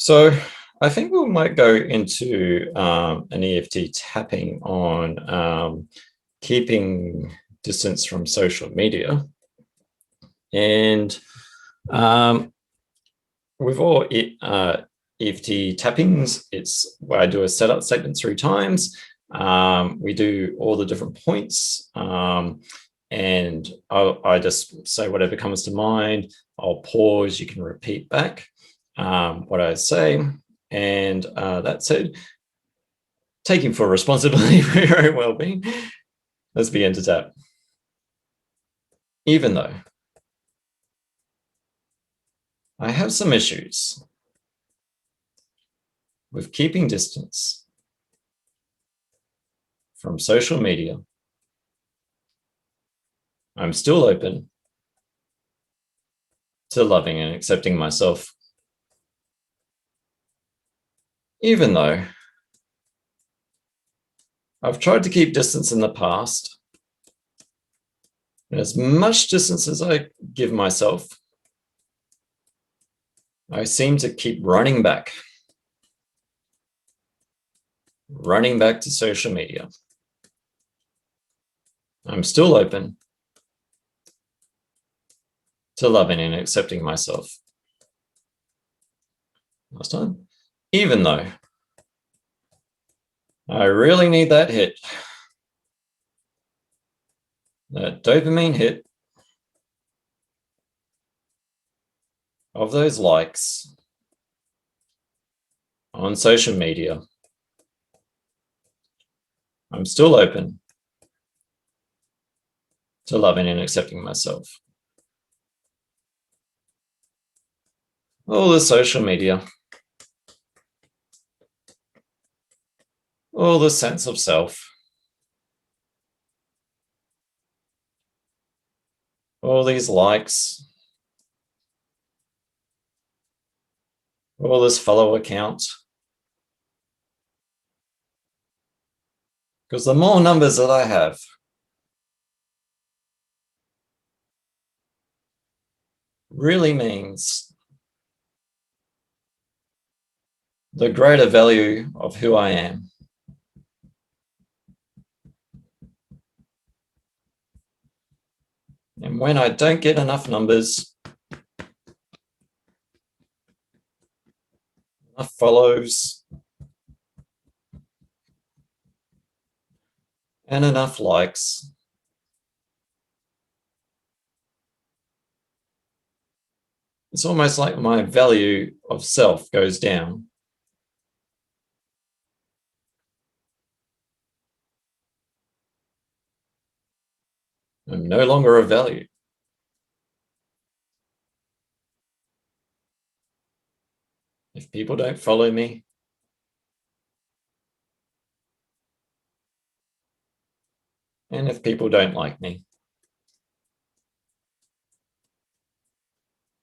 So I think we might go into an EFT tapping on keeping distance from social media. And with all EFT tappings, it's where I do a setup statement 3 times. We do all the different points, and I just say whatever comes to mind. I'll pause, you can repeat back what I say, and that's it. Taking full responsibility for your own well-being. Let's begin to tap. Even though I have some issues with keeping distance from social media, I'm still open to loving and accepting myself. Even though I've tried to keep distance in the past, and as much distance as I give myself, I seem to keep running back to social media. I'm still open to loving and accepting myself. Last time. Even though I really need that hit, that dopamine hit of those likes on social media, I'm still open to loving and accepting myself. All the social media, all the sense of self, all these likes, all this follow account. Because the more numbers that I have, really means the greater value of who I am. And when I don't get enough numbers, enough follows, and enough likes, it's almost like my value of self goes down. I'm no longer of value. If people don't follow me, and if people don't like me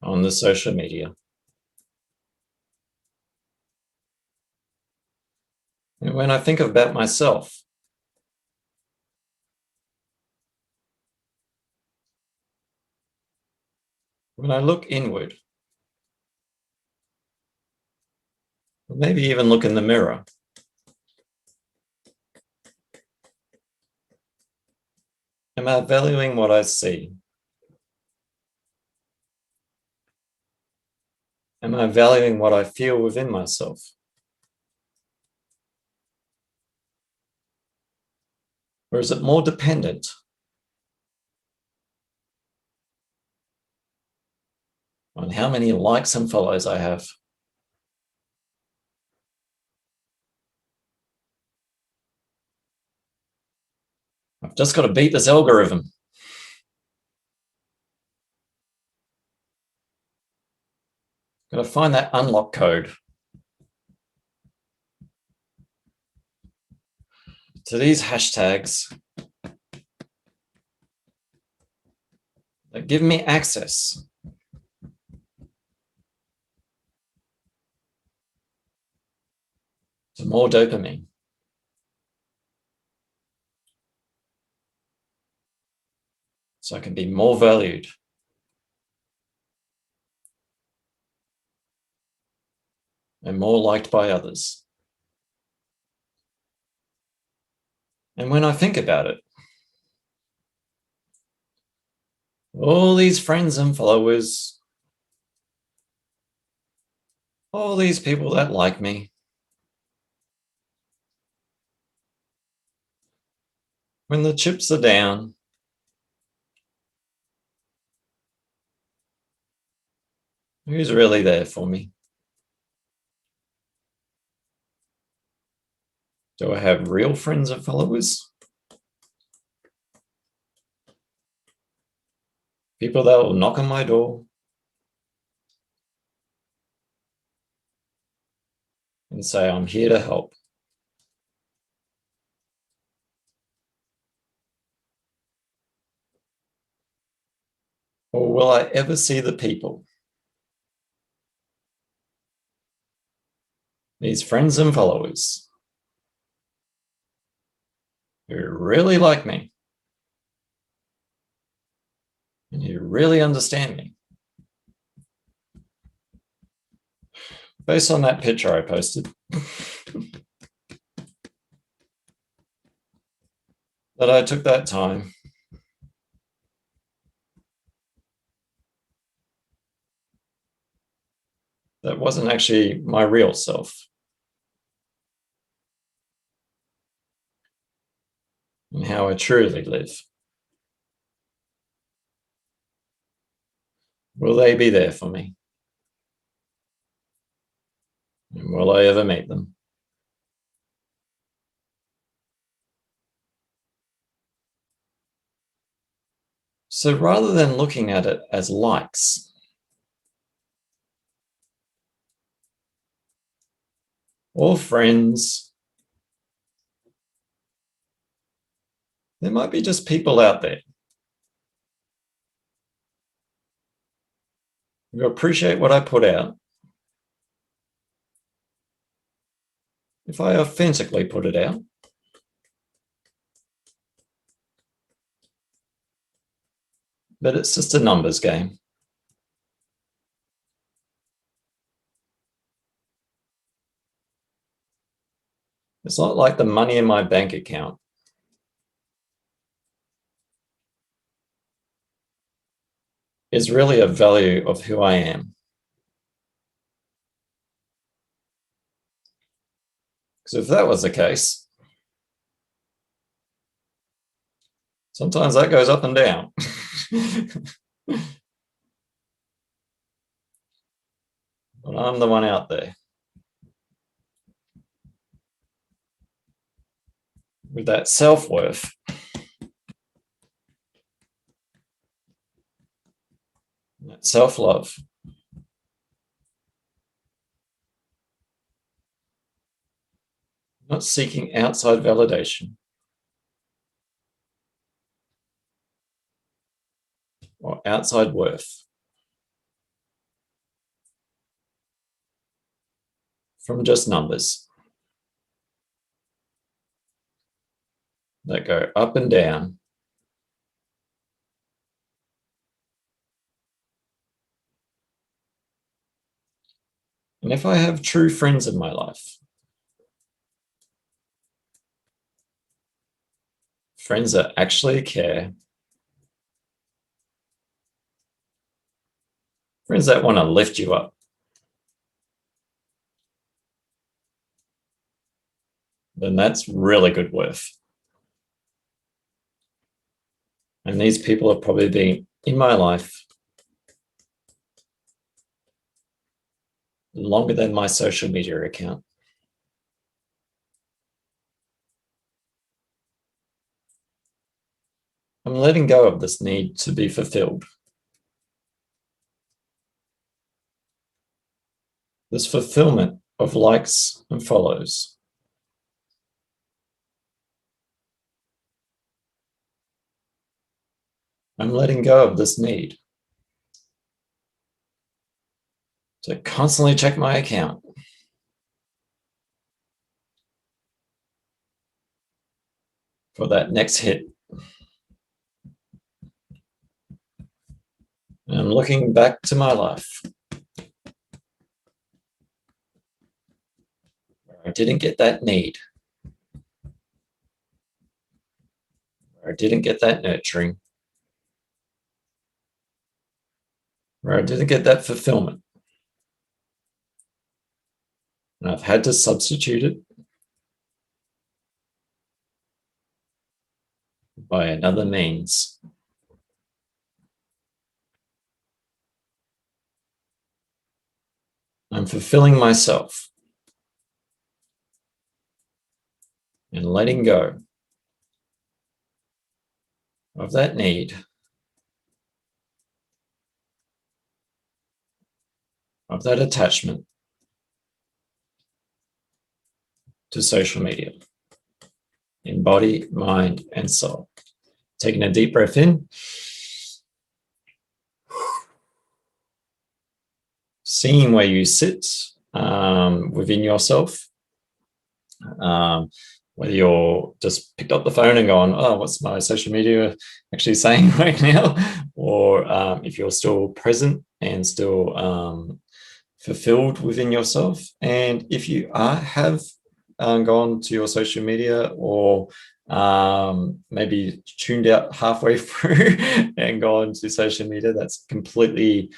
on the social media. And when I think about myself, when I look inward, or maybe even look in the mirror, am I valuing what I see? Am I valuing what I feel within myself? Or is it more dependent on how many likes and follows I have? I've just got to beat this algorithm. Got to find that unlock code to these hashtags that give me access to more dopamine. So I can be more valued. and more liked by others. And when I think about it, all these friends and followers, all these people that like me, when the chips are down, who's really there for me? Do I have real friends and followers? People that will knock on my door and say, I'm here to help. Or will I ever see the people, these friends and followers, who really like me and who really understand me? Based on that picture I posted, that I took that time that wasn't actually my real self, and how I truly live. Will they be there for me? And will I ever meet them? So rather than looking at it as likes, or friends, there might be just people out there who appreciate what I put out if I authentically put it out. But it's just a numbers game. It's not like the money in my bank account is really a value of who I am. Because if that was the case, sometimes that goes up and down. But I'm the one out there with that self-worth, that self-love. Not seeking outside validation or outside worth from just numbers that go up and down. And if I have true friends in my life, friends that actually care, friends that want to lift you up, then that's really good worth. And these people have probably been in my life longer than my social media account. I'm letting go of this need to be fulfilled. This fulfillment of likes and follows. I'm letting go of this need to constantly check my account for that next hit. And I'm looking back to my life I didn't get that need. I didn't get that nurturing. Where I didn't get that fulfillment. And I've had to substitute it by another means. I'm fulfilling myself and letting go of that need, of that attachment to social media in body, mind, and soul. Taking a deep breath in. Seeing where you sit within yourself. Whether you're just picked up the phone and gone, oh, what's my social media actually saying right now? Or if you're still present and still fulfilled within yourself. And if you have gone to your social media or maybe tuned out halfway through and gone to social media, that's completely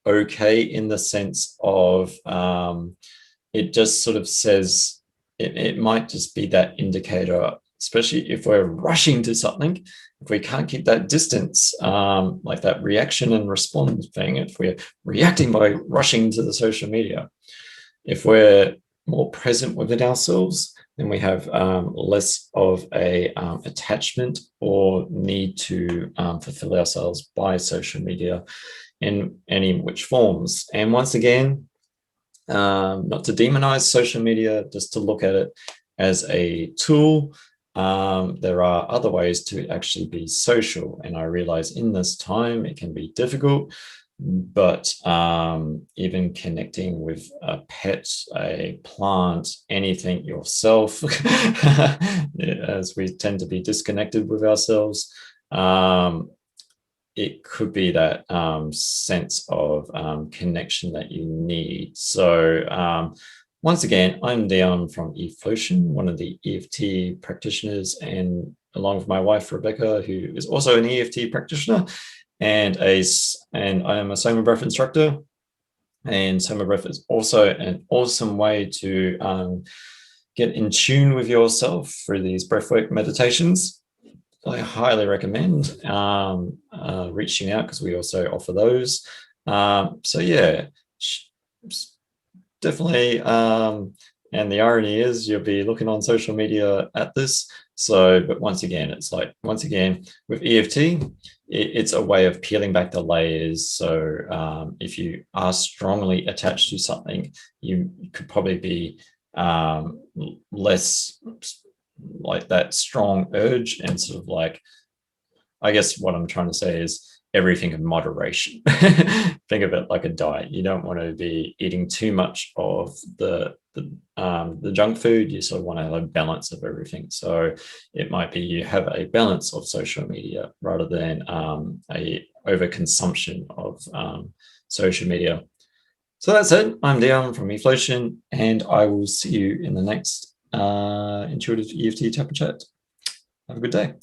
okay, in the sense of it just sort of says, it might just be that indicator, especially if we're rushing to something. If we can't keep that distance, like that reaction and response thing, if we're reacting by rushing to the social media, if we're more present within ourselves, then we have less of a attachment or need to fulfill ourselves by social media in any which forms. And once again, not to demonize social media, just to look at it as a tool. There are other ways to actually be social, and I realize in this time it can be difficult, but even connecting with a pet, a plant, anything yourself, as we tend to be disconnected with ourselves, it could be that sense of connection that you need. So once again, I'm Dion from Eflowtion, one of the EFT practitioners, and along with my wife, Rebecca, who is also an EFT practitioner, and I am a Soma breath instructor. And Soma breath is also an awesome way to get in tune with yourself through these breathwork meditations. I highly recommend reaching out, because we also offer those. So yeah, definitely. And the irony is you'll be looking on social media at this. So, but once again, it's like, with EFT, it's a way of peeling back the layers. So if you are strongly attached to something, you could probably be less like that strong urge, and sort of like, I guess what I'm trying to say is everything in moderation. Think of it like a diet. You don't want to be eating too much of the junk food. You sort of want to have a balance of everything. So it might be you have a balance of social media rather than a overconsumption of social media. So that's it. I'm Dion from Eflowtion, and I will see you in the next Intuitive EFT Tapper Chat. Have a good day.